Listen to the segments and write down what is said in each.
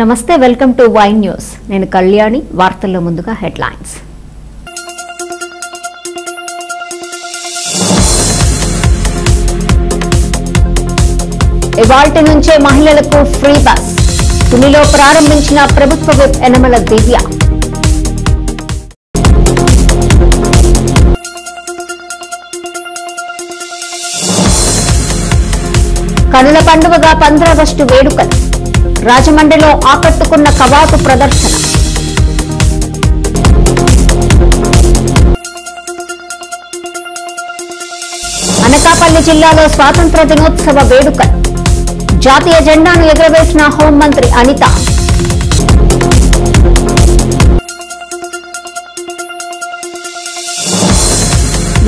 నమస్తే welcome to Y news నేను కళ్యాణి వార్తల్లో ముందుగా హెడ్లైన్స్ ఇవాల్టి నుంచే మహిళలకు ఫ్రీ బస్ తునిలో ప్రారంభించిన ప్రభుత్వ విప్ యనమల దివ్య కనుల పండుగగా 15 ఆగస్టు వేడుకలు రాజమండ్రిలో ఆకట్టుకున్న కవాతు ప్రదర్శన అనకాపల్లి జిల్లాలో స్వాతంత్ర దినోత్సవ వేడుకలు జాతీయ జెండాను ఎగురవేసిన హోంమంత్రి అనిత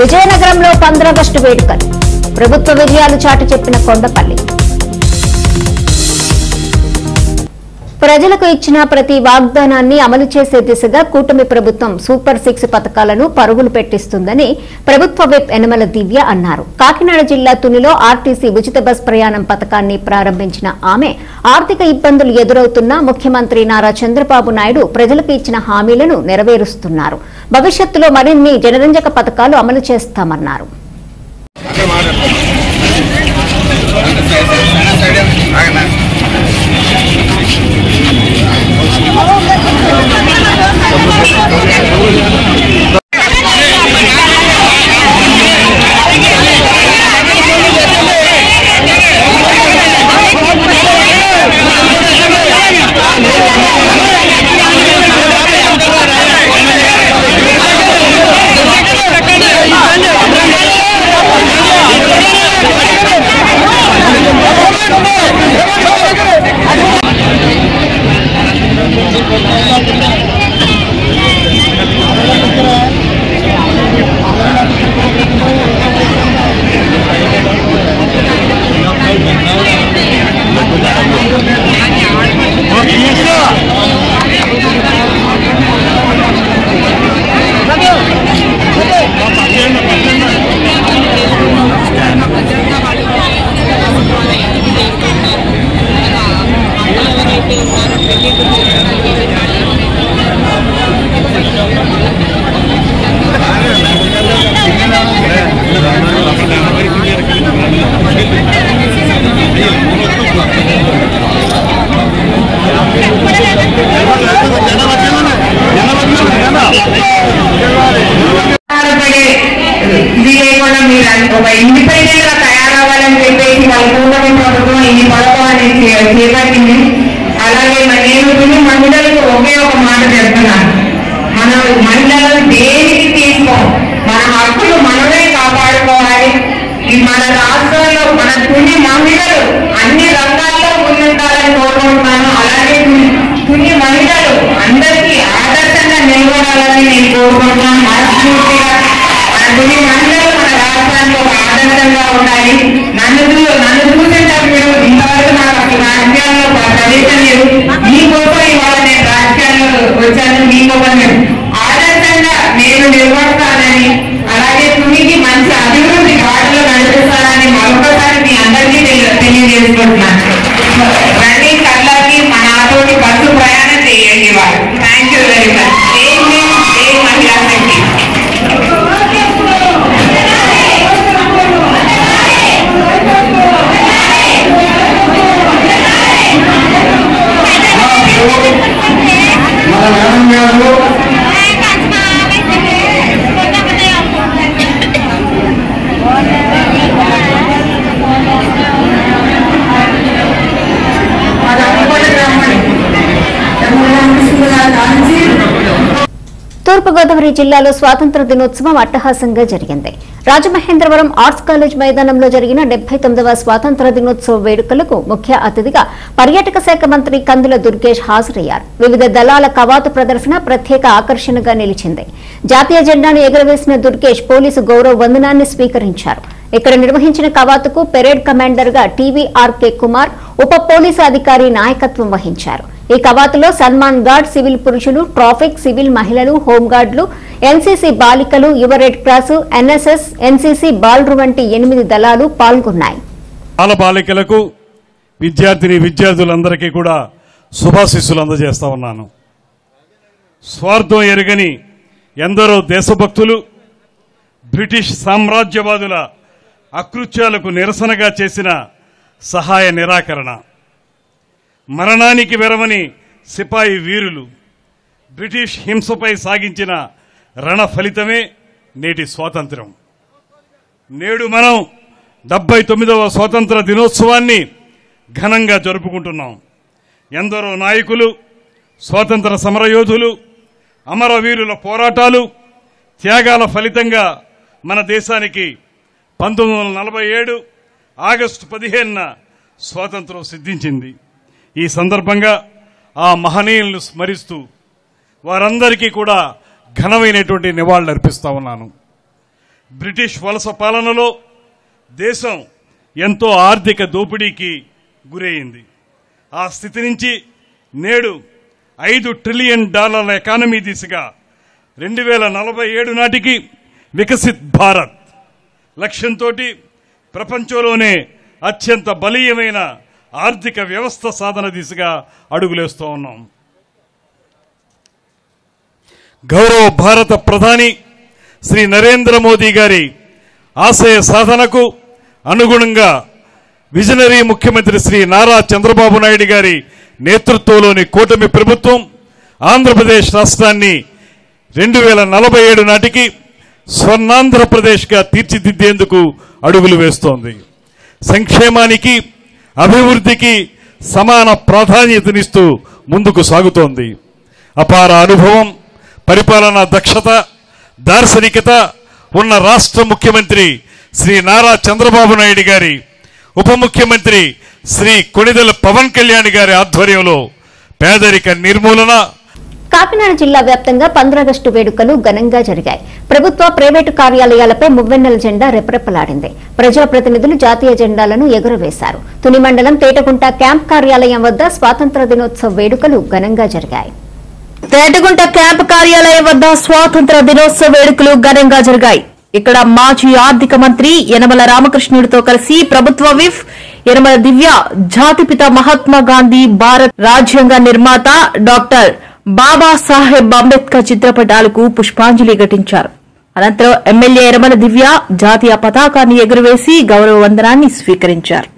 విజయనగరంలో 15 ఆగస్టు వేడుకలు ప్రభుత్వ విజయాలు చాటి చెప్పిన కొండపల్లి ప్రజలకు ఇచ్చిన ప్రతి వాగ్దానాన్ని అమలు చేసే దిశగా కూటమి ప్రభుత్వం సూపర్ 6 పథకాలను పరుగులు పెట్టిస్తుందని ప్రభుత్వ విప్ యనమల దివ్య అన్నారు. కాకినాడ జిల్లా తునిలో ఆర్టీసీ ఉచిత బస్ ప్రయాణం పథకాన్ని ప్రారంభించిన ఆమె ఆర్థిక ఇబ్బందులు ఎదురవుతున్న ముఖ్యమంత్రి నారా చంద్రబాబు నాయుడు ప్రజలకు ఇచ్చిన హామీలను నెరవేరుస్తున్నారు. భవిష్యత్తులో మరిన్ని జనరంజక పథకాలు అమలు చేస్తామన్నారు. ఇండిపెండెంట్ గా తయారవ్వాలని చెప్పేసి వాళ్ళ కూటమి ప్రభుత్వం ఈ పథకాన్ని చేపట్టింది. అలాగే నేను మహిళలకు ఒకే ఒక మాట చెప్తున్నాను, మన మహిళలను దేనికి తీసుకో, మన హక్కులు మనమే కాపాడుకోవాలి. మన రాష్ట్రంలో మన తుని మహిళలు అన్ని రంగాల్లో ముందుంటారని కోరుకుంటున్నాను. అలాగే తుని మహిళలు అందరికీ ఆదర్శంగా నిలబడాలని నేను కోరుకుంటున్నాను. మనస్ఫూర్తిగా మన తుని మహిళలు మన రాష్ట్రానికి ఒక ఆదర్శంగా ఉండాలి. నన్ను చూసేటప్పుడు ఇంతవరకు నాకు అసలు రాజకీయాల్లో ప్రవేశం లేదు. మీకోసం ఇవాళ నేను రాజకీయాల్లో వచ్చాను. మీకోసం ఆదర్శంగా నేను నిర్వహిస్తానని, అలాగే తునికి మంచి అభివృద్ధి బాటలో నడిపిస్తానని మరొకసారి మీ అందరికీ తెలియజేసుకుంటున్నాను. రండి కళ్ళకి మన ఆటోకి బస్సు ప్రయాణం చేయండి. వాళ్ళు థ్యాంక్ యూ వెరీ మచ్. మహిళా శక్తి మన మేడం గారు తూర్పుగోదావరి జిల్లాలో స్వాతంత్ర దినోత్సవం అట్టహాసంగా జరిగింది. రాజమహేంద్రవరం ఆర్ట్స్ కాలేజ్ మైదానంలో జరిగిన 79వ స్వాతంత్ర దినోత్సవ వేడుకలకు ముఖ్య అతిథిగా పర్యాటక శాఖ మంత్రి కందుల దుర్గేష్ హాజరయ్యారు. వివిధ దళాల కవాతు ప్రదర్శన ప్రత్యేక ఆకర్షణగా నిలిచింది. జాతీయ జెండాను ఎగురవేసిన దుర్గేష్ పోలీసు గౌరవ వందనాన్ని స్వీకరించారు. ఇక్కడ నిర్వహించిన కవాతుకు పెరేడ్ కమాండర్ గా టీవీఆర్కే కుమార్, ఉప పోలీసు అధికారి నాయకత్వం వహించారు. ఈ కవాతులో సన్మాన్ గార్డ్, సివిల్ పురుషులు, ట్రాఫిక్, సివిల్ మహిళలు, హోంగార్డులు, ఎన్సీసీ బాలికలు, యువ రెడ్ క్రాస్, ఎన్ఎస్ఎస్, ఎన్సీసీ బాలురు వంటి 8 దళాలు పాల్గొన్నాయి. బాల బాలికలకు విద్యార్థిని విద్యార్థులందరికీ కూడా శుభాశీస్సులు అందజేస్తా ఉన్నాను. స్వార్థం ఎరుగని ఎందరో దేశభక్తులు బ్రిటిష్ సామ్రాజ్యవాదుల అకృత్యాలకు నిరసనగా చేసిన సహాయ నిరాకరణ, మరణానికి వెరవని సిపాయి వీరులు, బ్రిటిష్ హింసపై సాగించిన రణ ఫలితమే నేటి స్వాతంత్ర్యం. నేడు మనం 79వ స్వాతంత్ర దినోత్సవాన్ని ఘనంగా జరుపుకుంటున్నాం. ఎందరో నాయకులు, స్వాతంత్ర సమరయోధులు, అమరవీరుల పోరాటాలు, త్యాగాల ఫలితంగా మన దేశానికి 1947 ఆగస్టు 15న స్వాతంత్రం సిద్ధించింది. ఈ సందర్భంగా ఆ మహనీయులను స్మరిస్తూ వారందరికీ కూడా ఘనమైనటువంటి నివాళులు అర్పిస్తా ఉన్నాను. బ్రిటిష్ వలస పాలనలో దేశం ఎంతో ఆర్థిక దోపిడీకి గురైంది. ఆ స్థితి నుంచి నేడు $5 ట్రిలియన్ ఎకానమీ దిశగా 2047 నాటికి వికసిత్ భారత్ లక్ష్యంతో ప్రపంచంలోనే అత్యంత బలీయమైన ఆర్థిక వ్యవస్థ సాధన దిశగా అడుగులేస్తూ ఉన్నాం. గౌరవ భారత ప్రధాని శ్రీ నరేంద్ర మోదీ గారి ఆశయ సాధనకు అనుగుణంగా విజనరీ ముఖ్యమంత్రి శ్రీ నారా చంద్రబాబు నాయుడు గారి నేతృత్వంలోని కూటమి ప్రభుత్వం ఆంధ్రప్రదేశ్ రాష్ట్రాన్ని 2047 నాటికి స్వర్ణాంధ్రప్రదేశ్గా తీర్చిదిద్దేందుకు అడుగులు వేస్తోంది. సంక్షేమానికి, అభివృద్ధికి సమాన ప్రాధాన్యతనిస్తూ ముందుకు సాగుతోంది. అపార అనుభవం, పరిపాలనా దక్షత, దార్శనికత ఉన్న రాష్ట్ర ముఖ్యమంత్రి శ్రీ నారా చంద్రబాబు నాయుడు గారి, ఉప ముఖ్యమంత్రి శ్రీ కొణిదెల పవన్ కళ్యాణ్ గారి ఆధ్వర్యంలో పేదరిక నిర్మూలన. కాకినాడ జిల్లా వ్యాప్తంగా 15 ఆగస్టు వేడుకలు ఘనంగా జరిగాయి. ప్రభుత్వ, ప్రైవేటు కార్యాలయాలపై మువ్వెన్నెల జెండా రెపరెపలాడింది. ప్రజాప్రతినిధులు జాతీయ జెండాలను ఎగురవేశారు. తుని మండలం తేటగుంట క్యాంప్ కార్యాలయం వద్ద స్వాతంత్ర దినోత్సవ వేడుకలు ఘనంగా జరిగాయి. తేటగుంట క్యాంప్ కార్యాలయం వద్ద స్వాతంత్ర దినోత్సవ వేడుకలు ఘనంగా జరిగాయి. ఇక్కడ మాజీ ఆర్థిక మంత్రి యనమల రామకృష్ణుడితో కలిసి ప్రభుత్వ విప్ యనమల దివ్య, జాతిపిత మహాత్మా గాంధీ, భారత రాజ్యాంగ నిర్మాత డాక్టర్ బాబాసాహెబ్ అంబేద్కర్ చిత్రపటాలకు పుష్పాంజలి ఘటించారు. అనంతరం ఎమ్మెల్యే యనమల దివ్య జాతీయ పతాకాన్ని ఎగురవేసి గౌరవ వందనాన్ని స్వీకరించారు.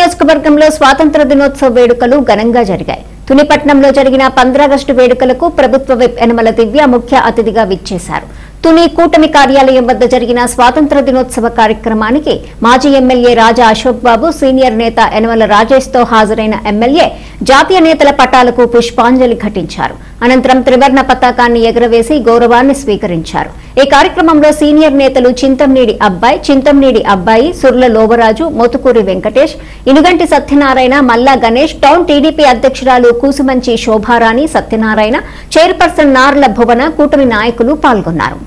నియోజకవర్గంలో స్వాతంత్ర దినోత్సవ వేడుకలు ఘనంగా జరిగాయి. తునిపట్నంలో జరిగిన 15 ఆగస్టు వేడుకలకు ప్రభుత్వ విప్ యనమల దివ్య ముఖ్య అతిథిగా విచ్చేశారు. తుని కూటమి కార్యాలయం వద్ద జరిగిన స్వాతంత్ర దినోత్సవ కార్యక్రమానికి మాజీ ఎమ్మెల్యే రాజా అశోక్ బాబు, సీనియర్ నేత యనమల రాజేష్ తో హాజరైన ఎమ్మెల్యే జాతీయ నేతల పటాలకు పుష్పాంజలి ఘటించారు. అనంతరం త్రివర్ణ పతాకాన్ని ఎగురవేసి గౌరవాన్ని స్వీకరించారు. ఈ కార్యక్రమంలో సీనియర్ నేతలు చింతంనేడి అబ్బాయి, సుర్ల లోబరాజు, మోతుకూరి వెంకటేష్, ఇనుగంటి సత్యనారాయణ, మల్లా గణేష్, టౌన్ టీడీపీ అధ్యక్షురాలు కూసుమంచి శోభారాణి, సత్యనారాయణ, చైర్పర్సన్ నార్ల భువన, కూటమి నాయకులు పాల్గొన్నారు.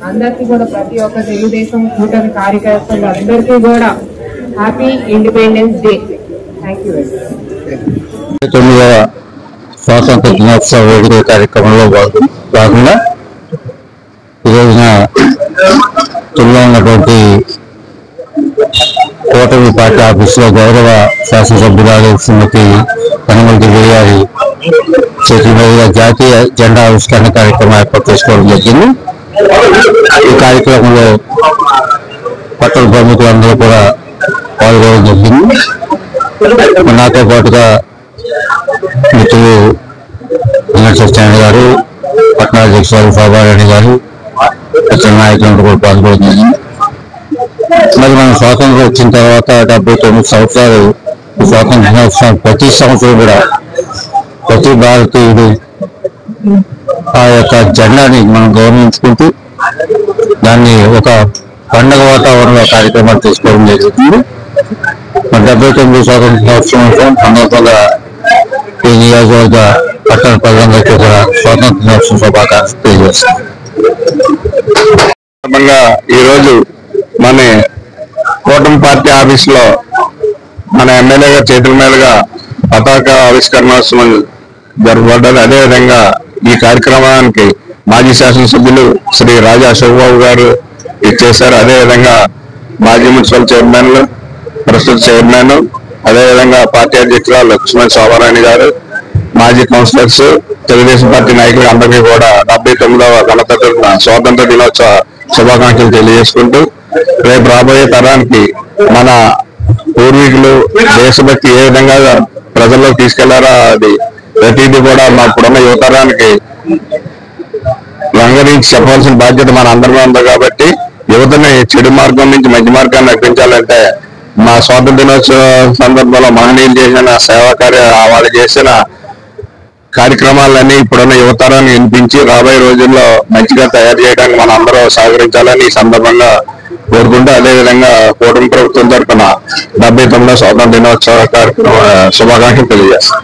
అందరికీ కూడా ప్రతి ఒక్క తెలుగుదేశం కూటమి కార్యకర్తలు అందరికీ కూడా happy independence day. Thank you. 9వ స్వాతంత్ర దినోత్సవ వేడుక కార్యక్రమంలో భాగంగా ఈ రోజున తుల్లో ఉన్నటువంటి కూటమి పార్టీ ఆఫీసులో గౌరవ శాసనసభ్యురాలు శ్రీమతి యనమల దివ్య గారి చేతుల మీదుగా జాతీయ జెండా ఆవిష్కరణ కార్యక్రమం ఏర్పాటు చేసుకోవడం జరిగింది. ఈ కార్యక్రమంలో పట్టణ ప్రముఖులందరూ కూడా పాల్గొనడం జరిగింది. నాతో పాటుగా మిత్రులు సత్యనారాయణ గారు, పట్టణాధ్యక్షులు శోభారాణి గారు, ఇతర నాయకులందరూ కూడా పాల్గొనడం జరిగింది. మరి మనం స్వాతంత్రం వచ్చిన తర్వాత 79 సంవత్సరాలు స్వాతంత్ర దినోత్సవం ప్రతి సంవత్సరం కూడా ప్రతి భారతీయుడు ఆ యొక్క జెండాని మనం గౌరవించుకుంటూ దాన్ని ఒక పండుగ వాతావరణంలో కార్యక్రమాలు తీసుకోవడం జరుగుతుంది. 79 స్వాతంత్ర దినోత్సవం సందర్భంగా ఈ నియోజకవర్గ పట్టణ ప్రజలందరికీ కూడా స్వాతంత్ర దినోత్సవం శుభాకాంక్షలు తెలియజేస్తాం. ఈరోజు మన కూటమి పార్టీ ఆఫీసులో మన ఎమ్మెల్యే గారి చేతుల మీదుగా పతాక ఆవిష్కరణోత్సవం జరపబడ్డది. అదేవిధంగా ఈ కార్యక్రమానికి మాజీ శాసనసభ్యులు శ్రీ రాజా అశోక్ బాబు గారు ఇచ్చేశారు. అదేవిధంగా మాజీ మున్సిపల్ చైర్మన్లు, ప్రస్తుత చైర్మన్, అదేవిధంగా పార్టీ అధ్యక్షురాలు లక్ష్మణ్ శోభారాణి గారు, మాజీ కౌన్సిలర్స్, తెలుగుదేశం పార్టీ నాయకులు అందరికీ కూడా 79వ గణతంత్ర స్వాతంత్ర దినోత్సవ శుభాకాంక్షలు తెలియజేసుకుంటూ రేపు రాబోయే తరానికి మన పూర్వీకులు దేశభక్తి ఏ విధంగా ప్రజల్లో తీసుకెళ్లారో అది ప్రతిదీ కూడా మా ఇప్పుడున్న యువతరానికి రంగరించి చెప్పాల్సిన బాధ్యత మన అందరిలో ఉంది. కాబట్టి యువతని చెడు మార్గం నుంచి మంచి మార్గాన్ని నడిపించాలంటే మా స్వాతంత్ర దినోత్సవం సందర్భంలో మహనీయులు చేసిన సేవా వాళ్ళు చేసిన కార్యక్రమాలన్నీ ఇప్పుడున్న యువతరాన్ని వినిపించి రాబోయే రోజుల్లో మంచిగా తయారు చేయడానికి మన అందరూ సహకరించాలని ఈ సందర్భంగా కోరుకుంటూ, అదేవిధంగా కూటమి ప్రభుత్వం తరఫున 79వ స్వాతంత్ర దినోత్సవ కార్యక్రమ శుభాకాంక్షలు తెలియజేస్తాం.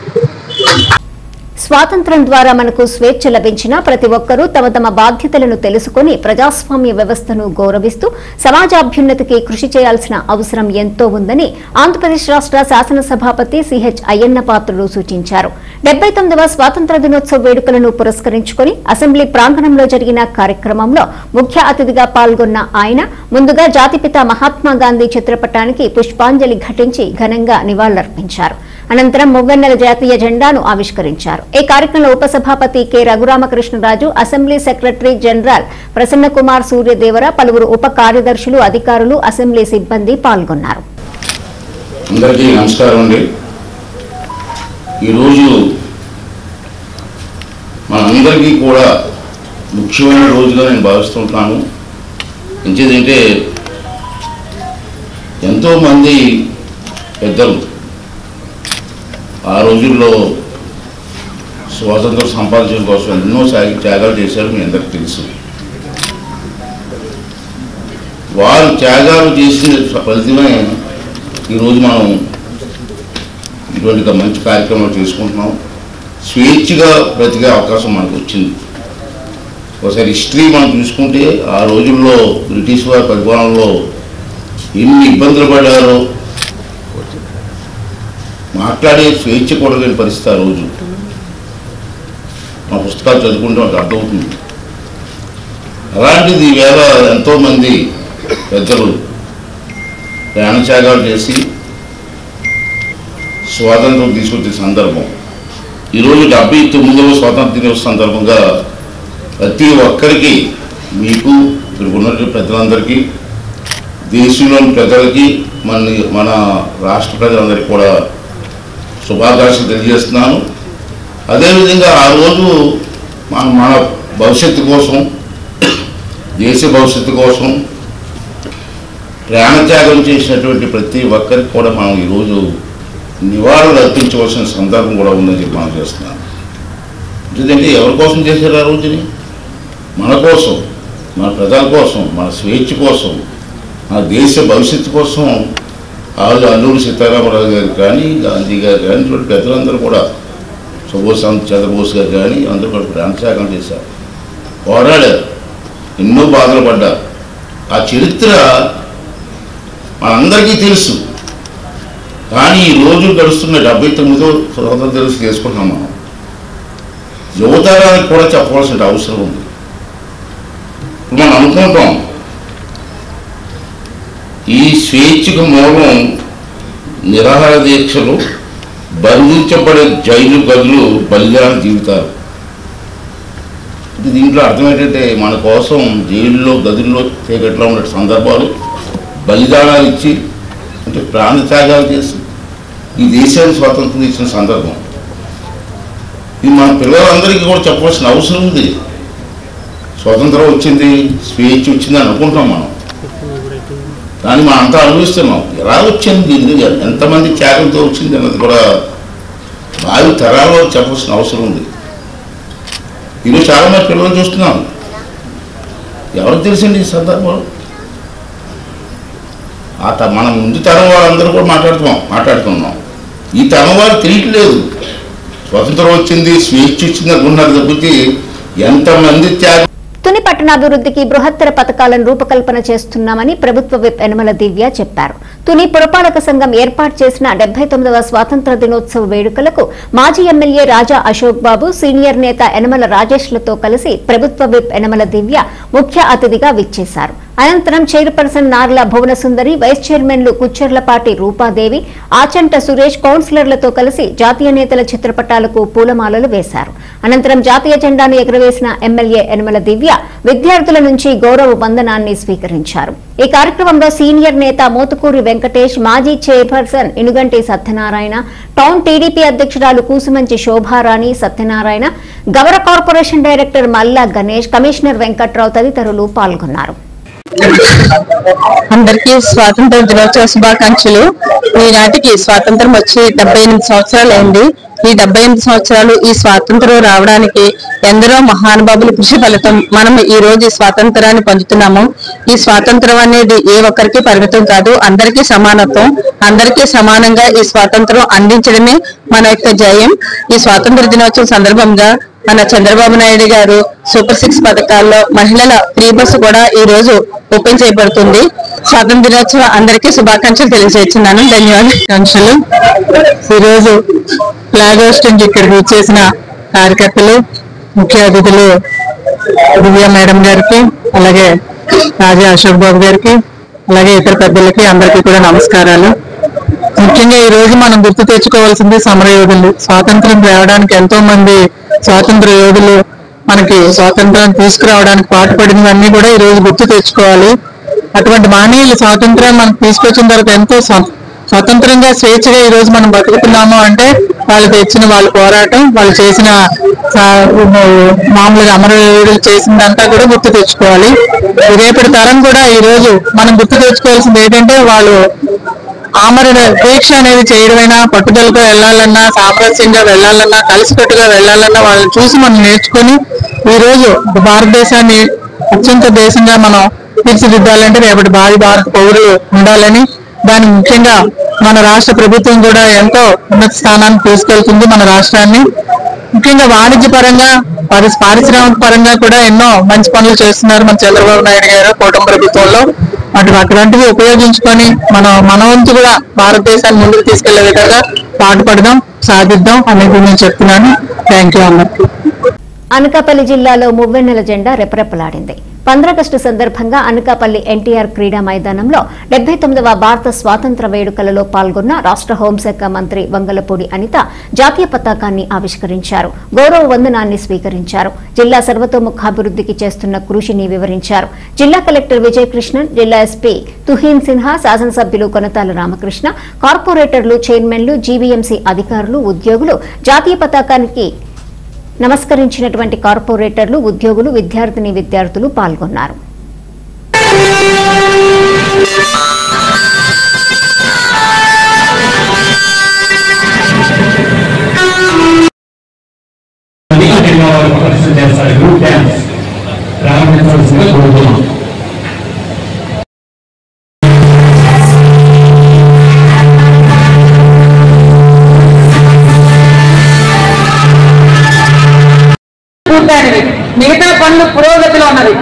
స్వాతంత్ర్యం ద్వారా మనకు స్వేచ్ఛ లభించినా ప్రతి ఒక్కరూ తమ తమ బాధ్యతలను తెలుసుకుని ప్రజాస్వామ్య వ్యవస్థను గౌరవిస్తూ సమాజాభ్యున్నతికి కృషి చేయాల్సిన అవసరం ఎంతో ఉందని ఆంధ్రప్రదేశ్ రాష్ట్ర శాసనసభాపతి సిహెచ్ అయ్యన్న పాత్రుడు సూచించారు. 79వ స్వాతంత్ర దినోత్సవ వేడుకలను పురస్కరించుకుని అసెంబ్లీ ప్రాంగణంలో జరిగిన కార్యక్రమంలో ముఖ్య అతిథిగా పాల్గొన్న ఆయన ముందుగా జాతిపిత మహాత్మాగాంధీ చిత్రపటానికి పుష్పాంజలి ఘటించి ఘనంగా నివాళులర్పించారు. అనంతరం మువ్వెన్నెల జాతీయ జెండాను ఆవిష్కరించారు. ఈ కార్యక్రమంలో ఉపసభాపతి K Raghurama Krishna Raju, assembly secretary general Prasanna Kumar Suryadevara, పలువురు ఉప కార్యదర్శులు, అధికారులు, అసెంబ్లీ సిబ్బంది పాల్గొన్నారు. అందరికీ నమస్కారం అండి. ఈరోజు మనందరికీ కూడా ముఖ్యమైన రోజుగా నేను భావిస్తుంటాను. ఎంచేదంటే ఎంతోమంది పెద్దలు ఆ రోజుల్లో స్వాతంత్రం సంపాదించడం కోసం ఎన్నో త్యాగాలు చేశారు. మీ అందరికీ తెలుసు. వారు త్యాగాలు చేసిన ఫలితమే ఈరోజు మనం ఇటువంటి మంచి కార్యక్రమాలు చేసుకుంటున్నాం. స్వేచ్ఛగా బ్రతికే అవకాశం మనకు వచ్చింది. ఒకసారి హిస్టరీ మనం చూసుకుంటే ఆ రోజుల్లో బ్రిటిష్ వారి పరిపాలనలో ఎన్ని ఇబ్బందులు పడ్డారో, మాట్లాడే స్వేచ్ఛ కూడా లేని పరిస్థితి ఆ రోజు. మా పుస్తకాలు చదువుకుంటే మనకు అర్థమవుతుంది. అలాంటిది ఈవేళ ఎంతోమంది పెద్దలు ప్రాణత్యాగాలు చేసి స్వాతంత్రం తీసుకొచ్చే సందర్భం. ఈరోజు 79వ స్వాతంత్ర దినోత్సవం సందర్భంగా ప్రతి ఒక్కరికి, మీకు ఇక్కడ ఉన్నటువంటి పెద్దలందరికీ దేశంలోని ప్రజలకి మన రాష్ట్ర ప్రజలందరికీ కూడా శుభాకాంక్షలు తెలియజేస్తున్నాను. అదేవిధంగా ఆ రోజు మన భవిష్యత్తు కోసం, దేశ భవిష్యత్తు కోసం ప్రాణత్యాగం చేసినటువంటి ప్రతి ఒక్కరికి కూడా మనం ఈరోజు నివాళులు అర్పించవలసిన సందర్భం కూడా ఉందని చెప్పి మనం చేస్తున్నాం. ఎందుకంటే ఎవరి కోసం చేశారు ఆ రోజుని? మన కోసం, మన ప్రజల కోసం, మన స్వేచ్ఛ కోసం, మన దేశ భవిష్యత్తు కోసం వాళ్ళు అల్లూరి సీతారామరాజు గారు కానీ, గాంధీ గారు కానీ, ఇటువంటి పెద్దలందరూ కూడా సుభాష్ చంద్రబోస్ గారు కానీ అందరూ కూడా ప్రాణత్యాగం చేశారు, పోరాడారు, ఎన్నో బాధలు పడ్డారు. ఆ చరిత్ర మనందరికీ తెలుసు. కానీ ఈ రోజు గడుస్తున్న 79వ స్వతంత్ర దినోత్సవం చేసుకుంటున్నాం. మనం యువతరానికి కూడా చెప్పవలసిన అవసరం ఉంది. మనం అనుకుంటాం ఈ స్వేచ్ఛకు మూలం నిరాహార దీక్షలు, బంధించబడే జైలు గదులు, బలిదాన జీవితాలు. దీంట్లో అర్థం ఏంటంటే మన కోసం జైల్లో గదుల్లో చీకట్లో ఉన్న సందర్భాలు, బలిదానాలు ఇచ్చి అంటే ప్రాణత్యాగాలు చేసి ఈ దేశానికి స్వాతంత్రం ఇచ్చిన సందర్భం. ఇది మన పిల్లలందరికీ కూడా చెప్పవలసిన అవసరం ఉంది. స్వతంత్రం వచ్చింది, స్వేచ్ఛ వచ్చింది అనుకుంటాం మనం, కానీ మనం అంతా అనుభవిస్తున్నాం. ఎలా వచ్చింది, ఎంతమంది త్యాగంతో వచ్చింది అన్నది కూడా భావి తరాల్లో చెప్పవలసిన అవసరం ఉంది. ఈరోజు చాలామంది పిల్లలు చూస్తున్నాం, ఎవరికి తెలిసింది ఈ సందర్భాలు? మన ముందు తరం వాళ్ళందరూ కూడా మాట్లాడుతున్నాం. ఈ తరం వారు తెలియట్లేదు. స్వతంత్రం వచ్చింది, స్వేచ్ఛ వచ్చింది అనుకున్నారు తప్పితే ఎంతమంది త్యాగం. తుని పట్టణాభివృద్ధికి బృహత్తర పథకాలను రూపకల్పన చేస్తున్నామని ప్రభుత్వ విప్ యనమల దివ్య చెప్పారు. తుని పురపాలక సంఘం ఏర్పాటు చేసిన 79వ స్వాతంత్ర దినోత్సవ వేడుకలకు మాజీ ఎమ్మెల్యే రాజా అశోక్ బాబు, సీనియర్ నేత యనమల రాజేష్లతో కలిసి ప్రభుత్వ విప్ యనమల దివ్య ముఖ్య అతిథిగా విచ్చేశారు. అనంతరం చైర్పర్సన్ నార్ల భువనసుందరి, వైస్ చైర్మన్లు కుచ్చెర్లపాటి రూపాదేవి, ఆచంట సురేష్ కౌన్సిలర్లతో కలిసి జాతీయ నేతల చిత్రపటాలకు పూలమాలలు వేశారు. అనంతరం జాతీయ జెండాను ఎగురవేసిన ఎమ్మెల్యే యనమల దివ్య విద్యార్థుల నుంచి గౌరవ వందనాన్ని స్వీకరించారు. ఈ కార్యక్రమంలో సీనియర్ నేత మోతుకూరి వెంకటేష్, మాజీ chairperson Inuganti Satyanarayana, town TDP అధ్యక్షురాలు కూసుమంచి శోభారాణి సత్యనారాయణ, గవర కార్పొరేషన్ డైరెక్టర్ మల్లా గణేష్, కమిషనర్ వెంకట్రావు తదితరులు పాల్గొన్నారు. అందరికీ స్వాతంత్ర దినోత్సవ శుభాకాంక్షలు. ఈనాటికి స్వాతంత్రం వచ్చి 78 సంవత్సరాలు అయింది. ఈ 78 సంవత్సరాలు ఈ స్వాతంత్రం రావడానికి ఎందరో మహానుభావుల కృషి ఫలితం మనం ఈ రోజు ఈ స్వాతంత్రాన్ని పొందుతున్నాము. ఈ స్వాతంత్రం అనేది ఏ ఒక్కరికి పరిమితం కాదు, అందరికీ సమానత్వం, అందరికీ సమానంగా ఈ స్వాతంత్రం అందించడమే మన యొక్క జయం. ఈ స్వాతంత్ర దినోత్సవం సందర్భంగా మన చంద్రబాబు నాయుడు గారు సూపర్ 6 పథకాల్లో మహిళల ఫ్రీ బస్సు కూడా ఈ రోజు ఓపెన్ చేయబడుతుంది. స్వాతంత్ర దినోత్సవం అందరికీ శుభాకాంక్షలు తెలియజేస్తున్నాను. ధన్యవాదాలు. ఈ రోజు ఫ్లాగ్ హోస్టింగ్ ఇక్కడికి వచ్చేసిన కార్యకర్తలు, ముఖ్య అతిథులు దివ్య మేడం గారికి, అలాగే రాజా అశోక్ బాబు గారికి, అలాగే ఇతర పెద్దలకి అందరికీ కూడా నమస్కారాలు. ముఖ్యంగా ఈ రోజు మనం గుర్తు తెచ్చుకోవాల్సింది సమరయోధులు. స్వాతంత్రం తేవడానికి ఎంతో మంది స్వాతంత్ర యోధులు మనకి స్వాతంత్రాన్ని తీసుకురావడానికి పాటుపడినవన్నీ కూడా ఈ రోజు గుర్తు తెచ్చుకోవాలి. అటువంటి మానవులు స్వాతంత్రాన్ని మనకు తీసుకొచ్చిన తర్వాత ఎంతో స్వతంత్రంగా స్వేచ్ఛగా ఈ రోజు మనం బతుకుతున్నాము అంటే వాళ్ళు తెచ్చిన వాళ్ళ పోరాటం, వాళ్ళు చేసిన మామూలుగా అమరవీరులు చేసిందంతా కూడా గుర్తు తెచ్చుకోవాలి. రేపటి తరం కూడా ఈ రోజు మనం గుర్తు తెచ్చుకోవాల్సింది ఏంటంటే వాళ్ళు ఆమరణ దీక్ష అనేది చేయడమైనా, పట్టుదలతో వెళ్లాలన్నా, సామరస్యంగా వెళ్లాలన్నా, కలిసికట్టుగా వెళ్లాలన్నా వాళ్ళని చూసి మనం నేర్చుకుని ఈ రోజు భారతదేశాన్ని అత్యంత దేశంగా మనం తీర్చిదిద్దాలంటే రేపటి భారత పౌరులు ఉండాలని, దాని ముఖ్యంగా మన రాష్ట్ర ప్రభుత్వం కూడా ఎంతో ఉన్నత స్థానాన్ని తీసుకెళ్తుంది. మన రాష్ట్రాన్ని ముఖ్యంగా వాణిజ్య పరంగా, పారిశ్రామిక పరంగా కూడా ఎన్నో మంచి పనులు చేస్తున్నారు మన చంద్రబాబు నాయుడు గారు కూటమి ప్రభుత్వంలో. అటువంటివి ఉపయోగించుకొని మన వంతు కూడా భారతదేశాన్ని ముందుకు తీసుకెళ్లే విధంగా పాటుపడదాం, సాధిద్దాం అనేది నేను చెప్తున్నాను. థ్యాంక్ యూ అందరికీ. అనకాపల్లి జిల్లాలో మువ్వెన్నెల జెండా రెపరెపలాడింది. 15 సందర్భంగా అనకాపల్లి ఎన్టీఆర్ క్రీడా మైదానంలో 79వ భారత స్వాతంత్ర వేడుకలలో పాల్గొన్న రాష్ట్ర హోంశాఖ మంత్రి వంగలపూడి అనిత జాతీయ పతాకాన్ని ఆవిష్కరించారు. గౌరవ వందనాన్ని స్వీకరించారు. జిల్లా సర్వతోముఖాభివృద్ధికి చేస్తున్న కృషిని వివరించారు. జిల్లా కలెక్టర్ విజయకృష్ణన్, జిల్లా ఎస్పీ తుహీన్ సిన్హా, శాసనసభ్యులు కొనతాల రామకృష్ణ, కార్పొరేటర్లు, చైర్మన్లు, జీవీఎంసీ అధికారులు, ఉద్యోగులు జాతీయ పతాకానికి నమస్కరించినటువంటి కార్పొరేటర్లు, ఉద్యోగులు, విద్యార్థులు పాల్గొన్నారు. మిగతా పనులు పురోగతిలో ఉన్నది.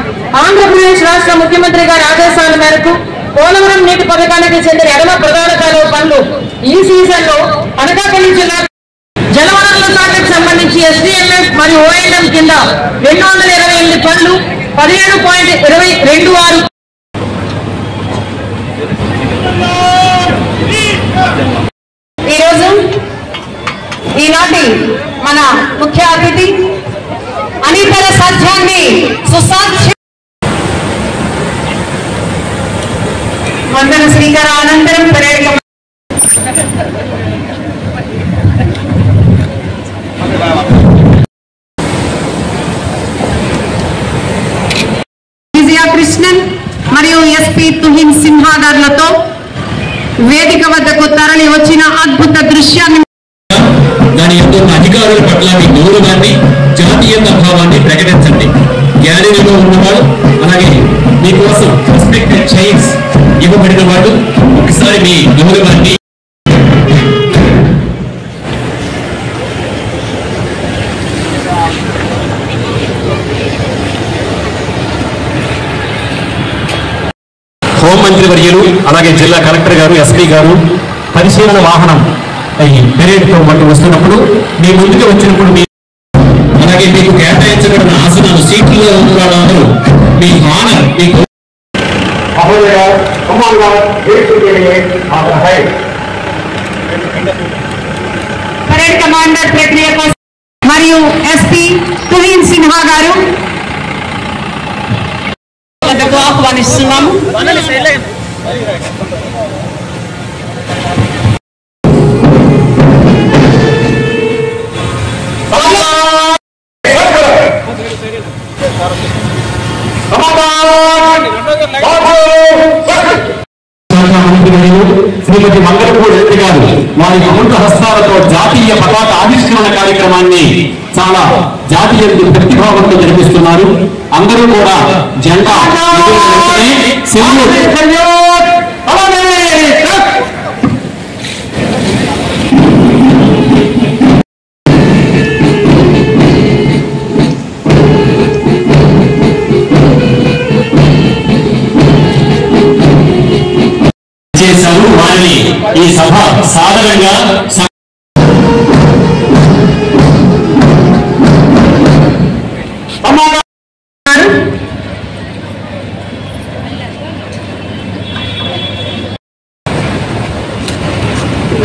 ఆంధ్రప్రదేశ్ రాష్ట్ర ముఖ్యమంత్రి గారి ఆదేశాల మేరకు పోలవరం నీటి పథకానికి చెందిన ఎడమ ప్రధాన కాలువ పనులు ఈ సీజన్ లో అనకాపల్లి జిల్లా జలవనరుల శాఖకు సంబంధించి ఎస్డిఎంఎఫ్ మరియు ఓఎంఎం కింద 228 పనులు 17.26. ఈరోజు ఈనాటి మన ముఖ్య అతిథి అనితర సాధ్యాన్ని సుసాధ్య వందన శ్రీకర అనంతరం పర్యాటక విజయకృష్ణన్ మరియు ఎస్పీ తుహిన్ సిన్హా గారులతో వేదిక వద్దకు తరలి వచ్చిన అద్భుత దృశ్యాన్ని దాని యొక్క అధికారుల పట్ల మీ గౌరవాన్ని, జాతీయత భావాన్ని ప్రకటించండి. గ్యాలరీలో ఉన్నవాడు, అలాగే మీకోసం రెస్పెక్టెడ్ చైర్స్ ఇవ్వబడిన వాడు ఒకసారి మీ గౌరవాన్ని హోంమంత్రి వర్యులు, అలాగే జిల్లా కలెక్టర్ గారు, ఎస్పీ గారు పరిశీలన వాహనం పెరేడ్తో పాటు వస్తున్నప్పుడు మీ ముందుకు వచ్చినప్పుడు అలాగే మీకు కేటాయించబడిన ఆసనాలు సీట్లలో ఉన్న వాళ్ళందరూ మీ హానర్ మీకు పరేడ్ కమాండర్ ప్రక్రియ మరియు ఎస్పీ తుహిన్ సిన్హా గారు ఆహ్వానిస్తున్నాము. శ్రీమతి మంగళపూడి గారు వారి అమృత హస్తాలతో జాతీయ పతాక ఆవిష్కరణ కార్యక్రమాన్ని చాలా జాతీయ ప్రతిభావంతో జరిపిస్తున్నారు. అందరూ కూడా జెండా చేశారు. వారిని ఈ సభ సాధారణంగా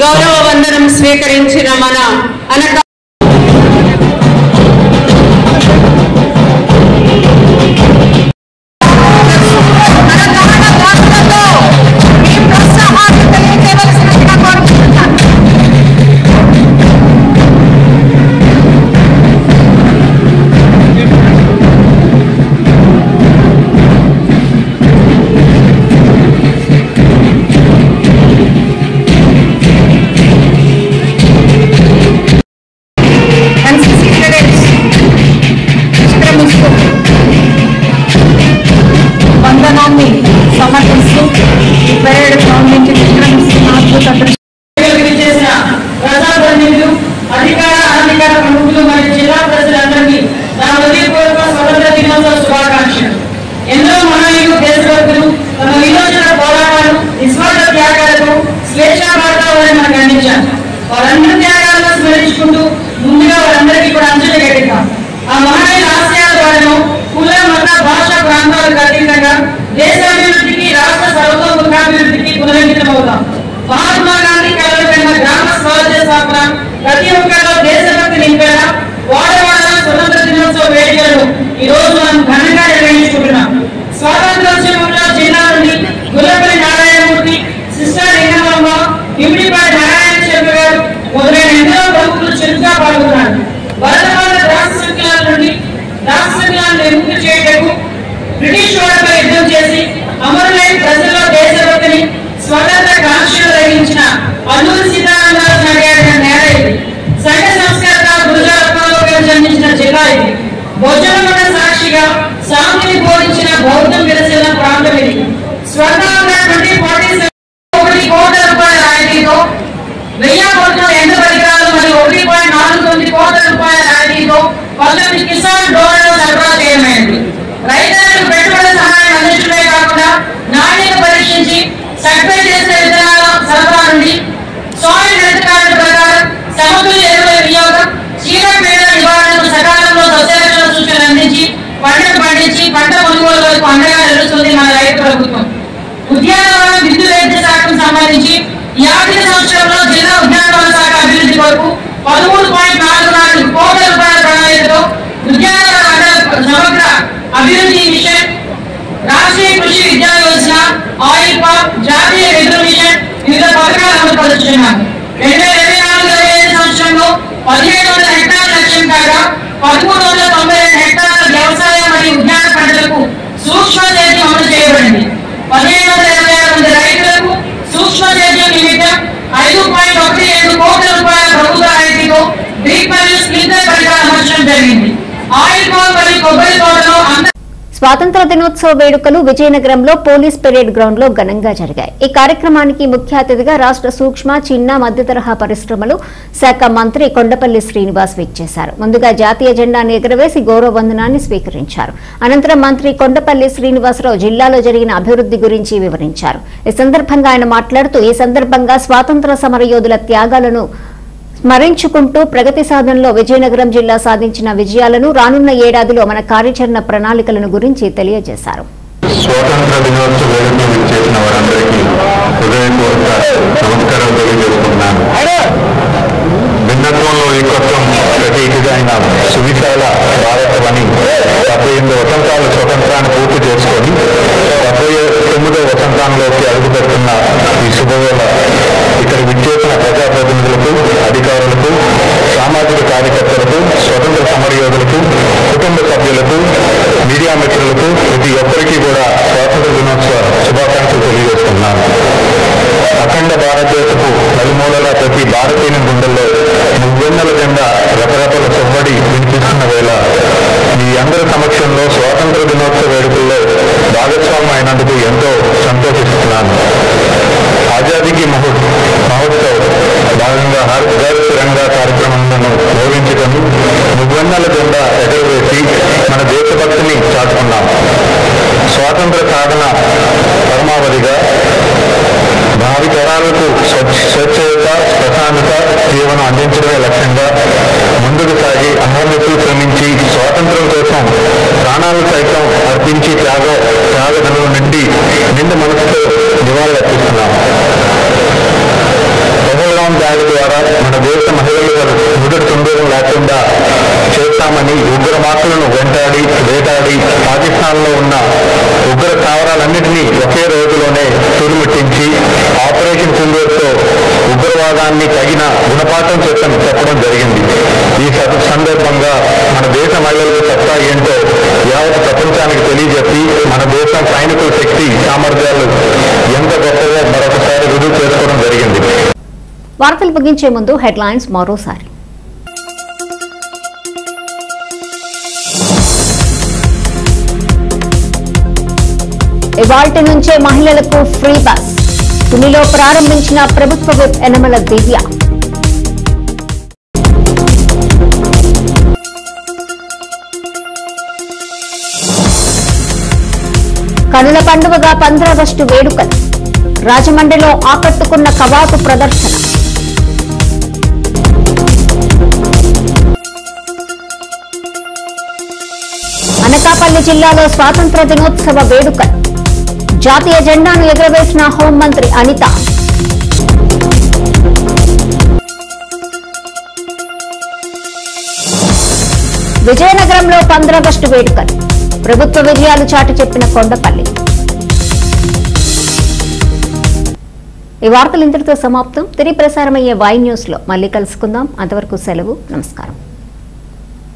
గౌరవ వందనం స్వీకరించిన మన అనక సమర్పిస్తూ ఈ పరేడ్ ప్రారంభించి విశ్రమిస్తున్న అద్భుత చేసిన ప్రజాప్రతినిధులు, అధికార అనధికార ప్రముఖులు మరియు జిల్లా ప్రజలందరికీ నా హృదయపూర్వక స్వతంత్ర దినోత్సవ శుభాకాంక్షలు. ఎందరో మహనీయులు, దేశభక్తులు తమ విమోచన పోరాటాలు, నిస్వార్థ త్యాగాలతో స్వేచ్ఛా భారతావని మనకు అందించారు. వారందరి త్యాగాలను స్మరించుకుంటూ ముందుగా వారందరికీ కూడా అంజలి గట్టిద్దాం. ఆ మహనీయుల ఆశయాల ద్వారాను కుల, మత, భాష, ప్రాంతాలు భోజనమన సాక్షిగా శాంతిని బోధించిన బౌద్ధం విరసిన ప్రాంతం ఇది. స్వర్ణంగా 2047 1 కోట్ల రూపాయల రాయితీతో 1000 కోట్ల యంత్ర పరికరాలు మరియు 1.49 కోట్ల రూపాయల రాయితీతో 19 కిసాన్ డ్రోన్లను సరఫరా చేయమైంది. రైతులకు పెట్టుబడి సహాయం అందించడమే కాకుండా నాణ్యత పరీక్షించి సర్వే చేసే విధానాల సరఫరా నుండి సాయిల్ హెల్త్ కార్డు ప్రకారం సమతుల్య ఎరువుల వినియోగం, చీడపీడల నివారణకు సకాలంలో సస్యరక్షణ సూచనలు అందించి పంటను పండించి పంట కొనుగోలు వరకు అండగా నిలుస్తుంది మన రైతు ప్రభుత్వం. ఉద్యానవనం విద్యుత్ వైద్య శాఖకు సంబంధించి ఈ ఆర్థిక సంవత్సరంలో జిల్లా ఉద్యానవన శాఖ అభివృద్ధి కొరకు 13.44 కోట్ల రూపాయల ప్రణాళికతో ఉద్యానవన సమగ్ర అభివృద్ధి మిషన్, రాష్ట్రీయ కృషి విద్యా యోజన, ఆయిల్ పార్క్, జాతీయ వెదురు మిషన్ వివిధ పథకాలు అమలుపరుస్తున్నాము. 2024-25 సంవత్సరంలో 1700 హెక్టార్ల లక్ష్యం కాగా 1392 హెక్టార్ల వ్యవసాయ మరియు ఉద్యాన పంటలకు సూక్ష్మ సేద్యం అమలు చేయబడింది. 1526 మంది రైతులకు సూక్ష్మ సేద్యం నిమిత్తం 5.17 కోట్ల రూపాయల ప్రభుత్వ రాయితీతో డ్రిప్ మరియు స్ప్రింక్లర్ పరికరాలు అమర్చడం జరిగింది. ఆయిల్ పామ్ మరియు కొబ్బరి తోటలో స్వాతంత్ర దినోత్సవ వేడుకలు విజయనగరంలో పోలీస్ పెరేడ్ గ్రౌండ్ లో ఘనంగా జరిగాయి. ఈ కార్యక్రమానికి ముఖ్య అతిథిగా రాష్ట్ర సూక్ష్మ, చిన్న, మధ్యతరహా పరిశ్రమలు శాఖ మంత్రి కొండపల్లి శ్రీనివాస్ విచ్చేశారు. ముందుగా జాతీయ జెండాను ఎగురవేసి గౌరవ వందనాన్ని స్వీకరించారు. అనంతరం మంత్రి కొండపల్లి శ్రీనివాసరావు జిల్లాలో జరిగిన అభివృద్ధి గురించి వివరించారు. ఈ సందర్భంగా ఆయన మాట్లాడుతూ ఈ సందర్భంగా స్వాతంత్ర సమరయోధుల త్యాగాలను స్మరించుకుంటూ ప్రగతి సాధనలో విజయనగరం జిల్లా సాధించిన విజయాలను, రానున్న ఏడాదిలో మన కార్యాచరణ ప్రణాళికలను గురించి తెలియజేశారు. స్వాతంత్ర దినోత్సవ వేడుకలు చేసిన వారందరికీ హృదయపూర్వక నమస్కారం తెలియజేస్తున్నాను. భిన్నత్వంలో ఏకత్వం ప్రతీకగా అయిన సువిశాల భారతమని 78 వసంతాలు స్వతంత్రాన్ని పూర్తి చేసుకొని 79వ వసంతంలోకి అడుగుపెడుతున్న ఈ శుభవేళ ఇక్కడ విచ్చేసిన ప్రజాప్రతినిధులకు, అధికారులకు, సామాజిక కార్యకర్తలకు, స్వతంత్ర సమరయోధులకు, కుటుంబ సభ్యులకు, మీడియా మిత్రులకు, ప్రతి ఒక్కరికి కూడా స్వాతంత్ర దినోత్సవ శుభాకాంక్షలు తెలియజేస్తున్నాను. అఖండ భారతదేశపు నలుమూలల ప్రతి భారతీయుని గుండెల్లో మువ్వెన్నెల జెండా రకరకాల సవ్వడి వినిపిస్తున్న వేళ మీ అందరి సమక్షంలో స్వాతంత్ర దినోత్సవ వేడుకల్లో భాగస్వామ్యం అయినందుకు ఎంతో సంతోషిస్తున్నాను. ఆజాదీకి మహోత్సవ్ భాగంగా హర్ ఘర్ తిరంగా కార్యక్రమాలను నిర్వహించడం, మువ్వెన్నెల జెండా ఎగరవేసి మన దేశభక్తిని చాటుకున్నాం. స్వాతంత్ర సాధన పరమావధిగా భావి తరాలకు స్వచ్ఛత, ప్రశాంతత జీవనం అందించడమే లక్ష్యంగా ముందుకు సాగి అహర్నిశలు శ్రమించి స్వాతంత్ర్యం కోసం ప్రాణాలు సైతం అర్పించి త్యాగదనం నిండు మనసుతో నివాళులు అర్పిస్తున్నాం. పహల్గాం దాడి ద్వారా మన దేశ మహిళలు మొదటి తొందరలు లేకుండా చేస్తామని ఉగ్రవాదులను వేటాడి పాకిస్తాన్లో ఉన్న ఉగ్ర స్థావరాలన్నింటినీ ఒకే రోజులోనే తురుముట్టించి ఆపరేషన్ సింధూర్తో ఉగ్రవాదాన్ని తగిన గుణపాఠం చెప్పడం జరిగింది. ఈ సందర్భంగా మన దేశ మహిళలకు సత్తా ఏంటో యావత్ ప్రపంచానికి తెలియజెప్పి మన దేశం సైనికుల శక్తి సామర్థ్యాలు ఎంత గొప్పగా మరొకసారి రుజువు చేసుకోవడం జరిగింది. వార్తలు ముగించే ముందు హెడ్లైన్స్ మరోసారి. ఇవాల్టి నుంచే మహిళలకు ఫ్రీ బస్, తునిలో ప్రారంభించిన ప్రభుత్వ విప్ యనమల దివ్య. కనుల పండుగగా 15 ఆగస్టు వేడుకలు, రాజమండ్రిలో ఆకట్టుకున్న కవాతు ప్రదర్శన. అనకాపల్లి జిల్లాలో స్వాతంత్ర దినోత్సవ వేడుకలు, జాతీయ జెండాను ఎగురవేసిన హోంమంత్రి అనిత. విజయనగరంలో 15 ఆగస్టు వేడుకలు, ప్రభుత్వ విజయాలు చాటి చెప్పిన కొండపల్లి. ఈ వార్తలు ఇంతటితో సమాప్తం. తిరిగి ప్రసారమయ్యే వై న్యూస్ లో మళ్ళీ కలుసుకుందాం. అంతవరకు సెలవు. నమస్కారం.